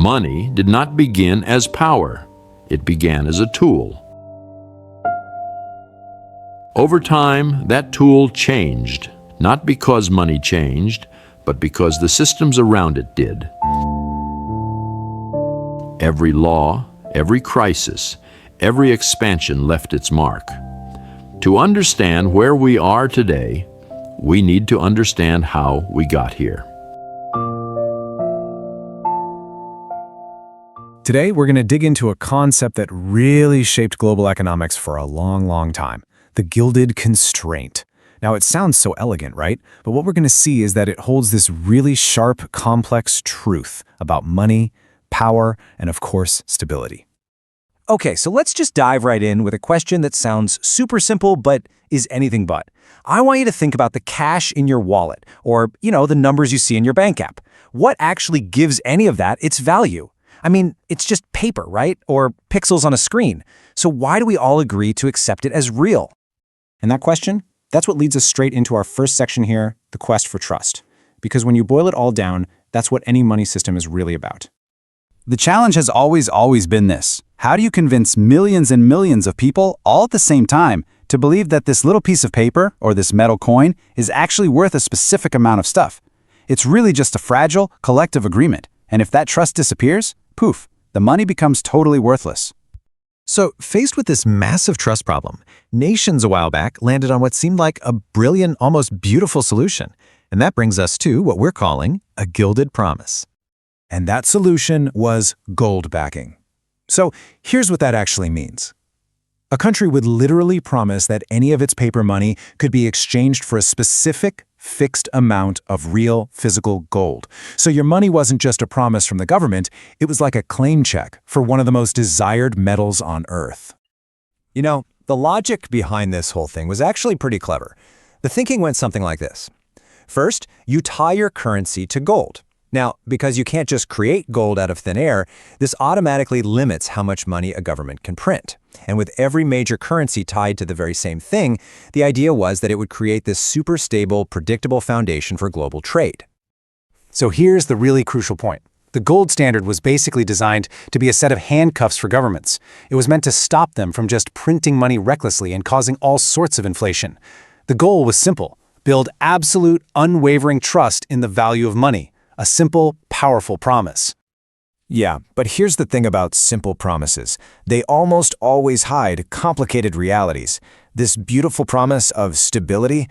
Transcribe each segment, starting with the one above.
Money did not begin as power. It began as a tool. Over time, that tool changed, not because money changed, but because the systems around it did. Every law, every crisis, every expansion left its mark. To understand where we are today, we need to understand how we got here. Today, we're going to dig into a concept that really shaped global economics for a long, long time: the Gilded Constraint. Now, it sounds so elegant, right? But what we're going to see is that it holds this really sharp, complex truth about money, power, and of course, stability. Okay, so let's just dive right in with a question that sounds super simple but is anything but. I want you to think about the cash in your wallet, or, the numbers you see in your bank app. What actually gives any of that its value? I mean, it's just paper, right? Or pixels on a screen. So why do we all agree to accept it as real? And that question, that's what leads us straight into our first section here, the quest for trust. Because when you boil it all down, that's what any money system is really about. The challenge has always been this. How do you convince millions and millions of people all at the same time to believe that this little piece of paper or this metal coin is actually worth a specific amount of stuff? It's really just a fragile, collective agreement. And if that trust disappears, poof, the money becomes totally worthless. So, faced with this massive trust problem, nations a while back landed on what seemed like a brilliant, almost beautiful solution. And that brings us to what we're calling a gilded promise. And that solution was gold backing. So here's what that actually means. A country would literally promise that any of its paper money could be exchanged for a specific, fixed amount of real, physical gold. So your money wasn't just a promise from the government, it was like a claim check for one of the most desired metals on Earth. The logic behind this whole thing was actually pretty clever. The thinking went something like this. First, you tie your currency to gold. Now, because you can't just create gold out of thin air, this automatically limits how much money a government can print. And with every major currency tied to the very same thing, the idea was that it would create this super stable, predictable foundation for global trade. So here's the really crucial point. The gold standard was basically designed to be a set of handcuffs for governments. It was meant to stop them from just printing money recklessly and causing all sorts of inflation. The goal was simple: build absolute, unwavering trust in the value of money. A simple, powerful promise. Yeah, but here's the thing about simple promises. They almost always hide complicated realities. This beautiful promise of stability,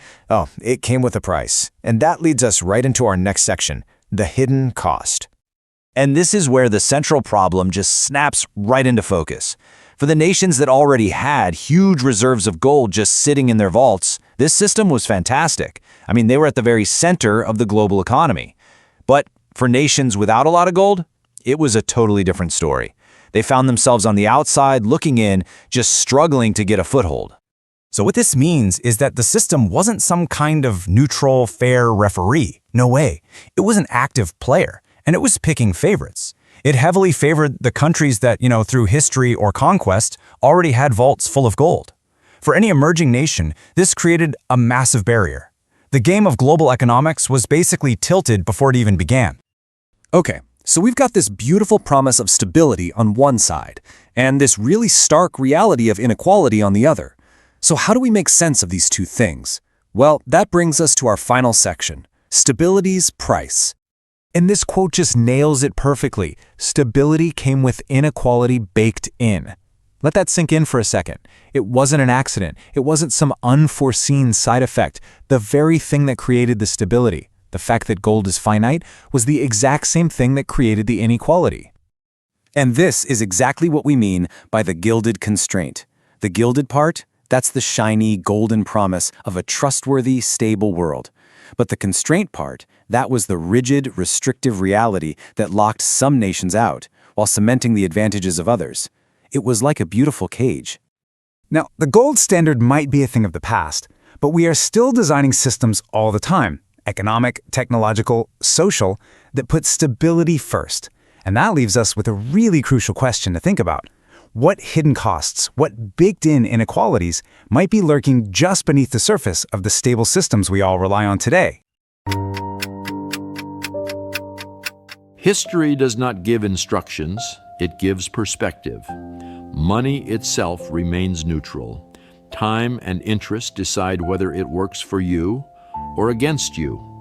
it came with a price. And that leads us right into our next section, the hidden cost. And this is where the central problem just snaps right into focus. For the nations that already had huge reserves of gold just sitting in their vaults, this system was fantastic. I mean, they were at the very center of the global economy. But for nations without a lot of gold, it was a totally different story. They found themselves on the outside looking in, just struggling to get a foothold. So what this means is that the system wasn't some kind of neutral, fair referee. No way. It was an active player, and it was picking favorites. It heavily favored the countries that, through history or conquest, already had vaults full of gold. For any emerging nation, this created a massive barrier. The game of global economics was basically tilted before it even began. Okay, so we've got this beautiful promise of stability on one side, and this really stark reality of inequality on the other. So how do we make sense of these two things? Well, that brings us to our final section, stability's price. And this quote just nails it perfectly. Stability came with inequality baked in. Let that sink in for a second. It wasn't an accident. It wasn't some unforeseen side effect. The very thing that created the stability, the fact that gold is finite, was the exact same thing that created the inequality. And this is exactly what we mean by the gilded constraint. The gilded part, that's the shiny, golden promise of a trustworthy, stable world. But the constraint part, that was the rigid, restrictive reality that locked some nations out, while cementing the advantages of others. It was like a beautiful cage. Now, the gold standard might be a thing of the past, but we are still designing systems all the time, economic, technological, social, that put stability first. And that leaves us with a really crucial question to think about. What hidden costs, what baked-in inequalities might be lurking just beneath the surface of the stable systems we all rely on today? History does not give instructions, it gives perspective. Money itself remains neutral. Time and interest decide whether it works for you or against you.